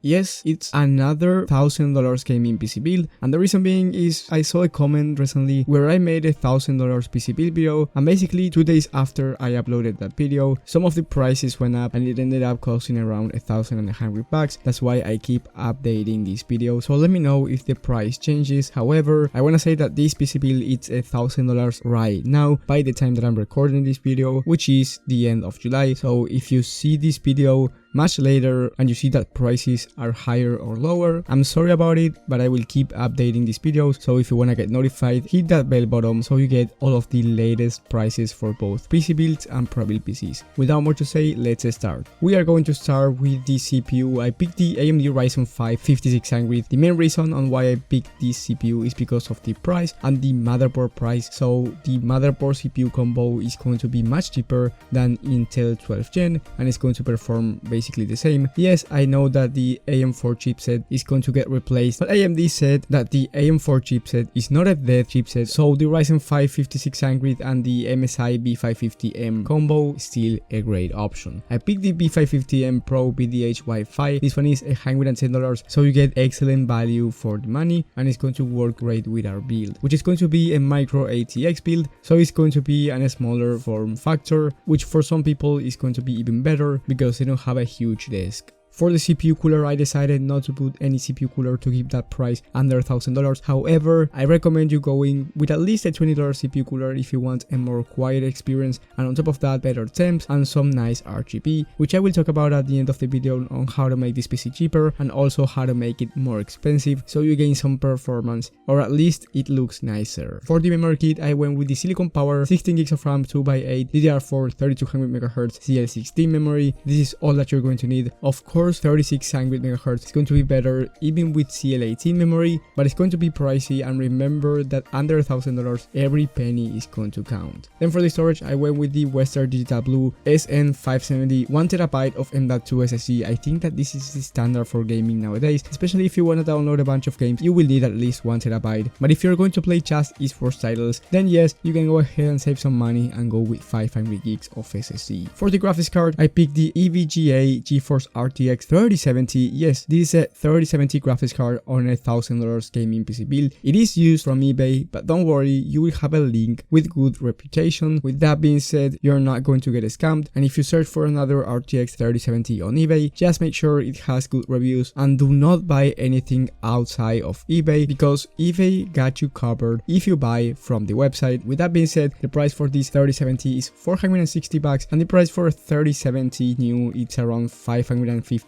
Yes, it's another $1,000 gaming PC build, and the reason being is I saw a comment recently where I made a $1,000 PC build video, and basically 2 days after I uploaded that video, some of the prices went up and it ended up costing around $1,100. That's why I keep updating this video, so let me know if the price changes. However, I wanna say that this PC build it's $1,000 right now by the time that I'm recording this video, which is the end of July. So if you see this video much later and you see that prices are higher or lower, I'm sorry about it, but I will keep updating these videos. So if you wanna get notified, hit that bell button so you get all of the latest prices for both PC builds and Prebuilt PCs. Without more to say, let's start. We are going to start with the CPU. I picked the AMD Ryzen 5 5600. The main reason on why I picked this CPU is because of the price and the motherboard price. So the motherboard CPU combo is going to be much cheaper than Intel 12th Gen and it's going to perform basically the same. Yes, I know that the AM4 chipset is going to get replaced, but AMD said that the AM4 chipset is not a dead chipset, so the Ryzen 5 5600 and the MSI B550M combo is still a great option. I picked the B550M PRO-VDH Wi-Fi. This one is $110, so you get excellent value for the money and it's going to work great with our build, which is going to be a micro RTX build, so it's going to be a smaller form factor, which for some people is going to be even better because they don't have a huge desk. For the CPU cooler, I decided not to put any CPU cooler to keep that price under $1,000. However, I recommend you going with at least a $20 CPU cooler if you want a more quiet experience, and on top of that, better temps and some nice RGB, which I will talk about at the end of the video on how to make this PC cheaper and also how to make it more expensive so you gain some performance, or at least it looks nicer. For the memory kit, I went with the Silicon Power 16 gigs of RAM 2x8 DDR4 3200MHz CL16 memory. This is all that you're going to need. Of course, 3600MHz is going to be better even with CL18 memory, but it's going to be pricey, and remember that under $1,000 every penny is going to count. Then for the storage, I went with the Western Digital Blue SN570 1TB of M.2 SSD. I think that this is the standard for gaming nowadays, especially if you want to download a bunch of games, you will need at least 1TB. But if you're going to play just esports titles, then yes, you can go ahead and save some money and go with 500 gigs of SSD. For the graphics card, I picked the EVGA GeForce RTX 3070. Yes, this is a 3070 graphics card on a $1,000 gaming PC build. It is used from eBay, but don't worry, you will have a link with good reputation. With that being said, you're not going to get scammed, and if you search for another RTX 3070 on eBay, just make sure it has good reviews and do not buy anything outside of eBay because eBay got you covered if you buy from the website. With that being said, the price for this 3070 is $460 and the price for a 3070 new it's around $550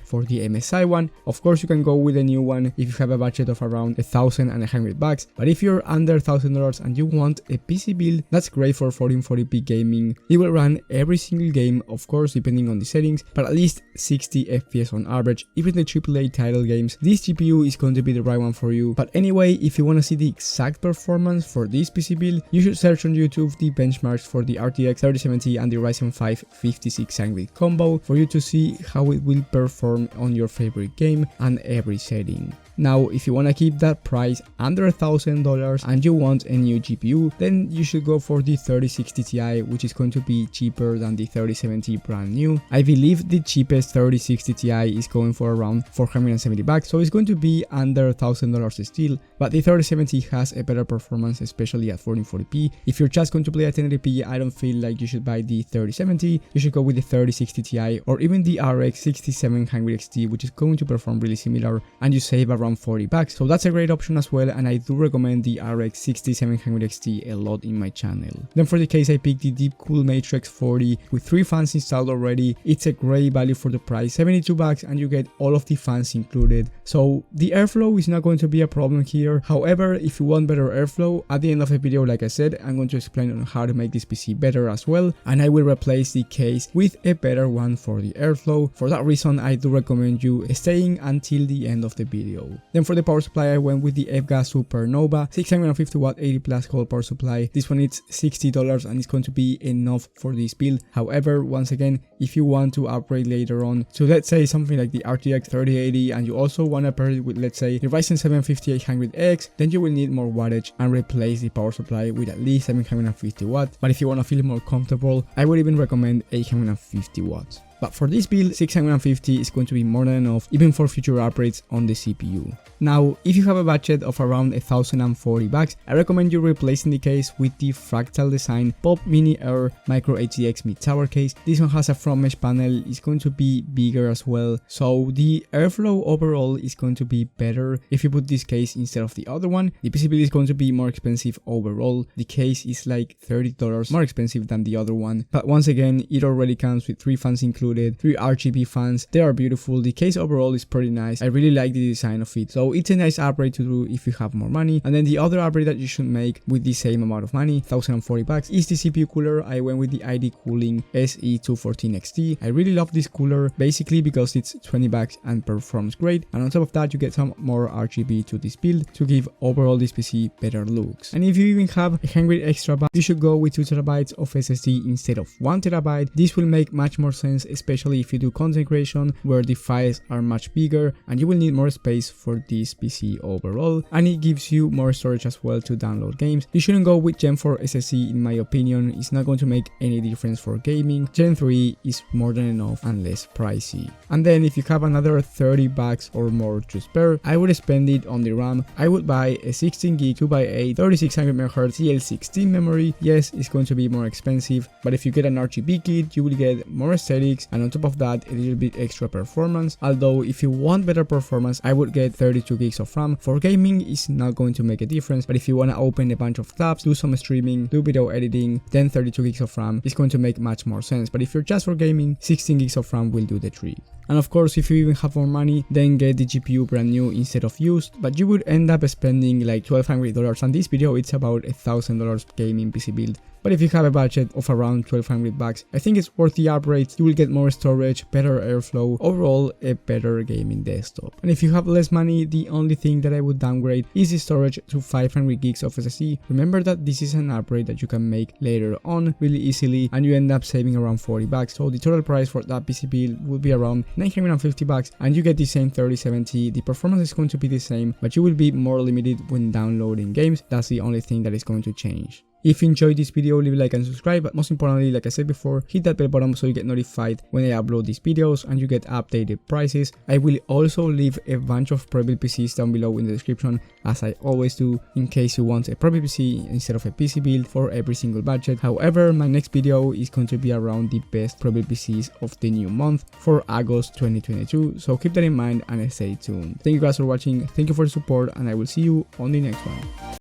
for the MSI one. Of course, you can go with a new one if you have a budget of around $1,100, but if you're under $1,000 and you want a PC build that's great for 1440p gaming, it will run every single game, of course depending on the settings, but at least 60 FPS on average. Even the AAA title games, this GPU is going to be the right one for you. But anyway, if you want to see the exact performance for this PC build, you should search on YouTube the benchmarks for the RTX 3070 and the Ryzen 5 5600 combo for you to see how it will perform on your favorite game and every setting. Now, if you want to keep that price under $1,000 and you want a new GPU, then you should go for the 3060 Ti, which is going to be cheaper than the 3070 brand new. I believe the cheapest 3060 Ti is going for around $470, so it's going to be under $1,000 still, but the 3070 has a better performance, especially at 1440p. If you're just going to play at 1080p, I don't feel like you should buy the 3070. You should go with the 3060 Ti or even the RX 6700 XT, which is going to perform really similar, and you save around $40, so that's a great option as well, and I do recommend the RX 6700 XT a lot in my channel. Then for the case, I picked the DEEPCOOL MATREXX 40 with 3 fans installed already. It's a great value for the price, $72, and you get all of the fans included, so the airflow is not going to be a problem here. However, if you want better airflow, at the end of the video, like I said, I'm going to explain on how to make this PC better as well, and I will replace the case with a better one for the airflow. For that reason, I do recommend you staying until the end of the video. Then for the power supply, I went with the EVGA SUPERNOVA 650 watt 80 plus cold power supply. This one is $60 and it's going to be enough for this build. However, once again, if you want to upgrade later on, so let's say something like the RTX 3080 and you also want to pair it with, let's say, the Ryzen 7 5800X, then you will need more wattage and replace the power supply with at least 750 watts. But if you want to feel more comfortable, I would even recommend 850 watts. But for this build, 650 is going to be more than enough even for future upgrades on the CPU. Now, if you have a budget of around 1040 bucks, I recommend you replacing the case with the Fractal Design Pop Mini Air Micro HDX mid-tower case. This one has a front mesh panel, it's going to be bigger as well, so the airflow overall is going to be better if you put this case instead of the other one. The PCB is going to be more expensive overall. The case is like $30 more expensive than the other one, but once again, it already comes with 3 fans included, 3 RGB fans. They are beautiful. The case overall is pretty nice. I really like the design of it, so it's a nice upgrade to do if you have more money. And then the other upgrade that you should make with the same amount of money, 1040 bucks, is the CPU cooler. I went with the ID Cooling SE214XT. I really love this cooler basically because it's 20 bucks and performs great, and on top of that you get some more RGB to this build to give overall this PC better looks. And if you even have 100 extra bucks, you should go with 2 terabytes of SSD instead of 1 terabyte. This will make much more sense, especially if you do content creation where the files are much bigger and you will need more space for this PC overall, and it gives you more storage as well to download games. You shouldn't go with Gen 4 SSD in my opinion. It's not going to make any difference for gaming. Gen 3 is more than enough and less pricey. And then if you have another 30 bucks or more to spare, I would spend it on the RAM. I would buy a 16 gig 2x8 3600 MHz CL16 memory. Yes, it's going to be more expensive, but if you get an RGB kit, you will get more aesthetics and on top of that a little bit extra performance. Although if you want better performance, I would get 32 gigs of RAM. For gaming, it's not going to make a difference, but if you want to open a bunch of tabs, do some streaming, do video editing, then 32 gigs of RAM is going to make much more sense. But if you're just for gaming, 16 gigs of RAM will do the trick. And of course, if you even have more money, then get the GPU brand new instead of used, but you would end up spending like $1,200, and this video it's about $1,000 gaming PC build. But if you have a budget of around 1200 bucks, I think it's worth the upgrade. You will get more storage, better airflow, overall a better gaming desktop. And if you have less money, the only thing that I would downgrade is the storage to 500 gigs of SSD. Remember that this is an upgrade that you can make later on really easily, and you end up saving around 40 bucks. So the total price for that PC build would be around 950 bucks, and you get the same 3070. The performance is going to be the same, but you will be more limited when downloading games. That's the only thing that is going to change. If you enjoyed this video, leave a like and subscribe, but most importantly, like I said before, hit that bell button so you get notified when I upload these videos and you get updated prices. I will also leave a bunch of Prebuilt PCs down below in the description, as I always do, in case you want a Prebuilt PC instead of a PC build for every single budget. However, my next video is going to be around the best Prebuilt PCs of the new month for August 2022, so keep that in mind and stay tuned. Thank you guys for watching, thank you for the support, and I will see you on the next one.